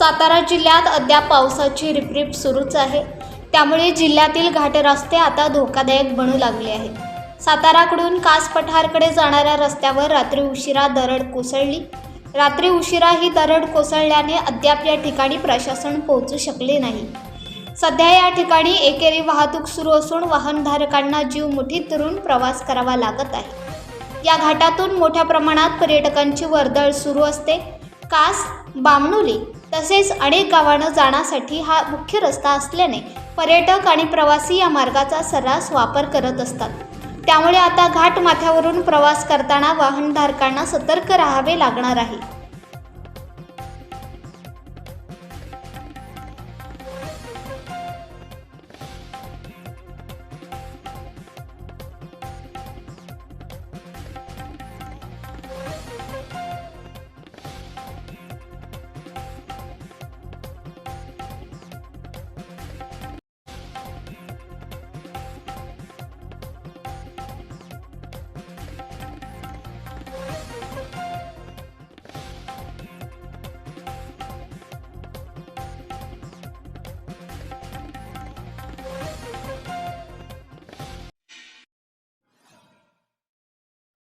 सातारा जिल्ह्यात अद्याप पावसाची रिपरिप सुरूच आहे। त्यामुळे जिल्ह्यातील घाट रस्ते आता धोकादायक बनू लागले आहेत। साताराकडून कास पठारकडे जाणाऱ्या रस्त्यावर रात्री उशिरा दरड कोसळली। रात्री उशिरा ही दरड कोसळल्याने अद्याप या ठिकाणी प्रशासन पोहोचू शकले नाही। सध्या या ठिकाणी एकेरी वाहतूक सुरू असून वाहनधारकांना जीव मुठीत धरून प्रवास करावा लागत आहे। या घाटातून मोठ्या प्रमाणात पर्यटकांची वर्दळ सुरू असते। कास, बामणोली तसेच अनेक गावांना जाण्यासाठी हा मुख्य रस्ता असल्याने पर्यटक आणि प्रवासी या मार्गाचा सर्रास वापर करत असतात। त्यामुळे आता घाट माथ्यावरून प्रवास करताना वाहनधारकांना सतर्क राहावे लागणार आहे।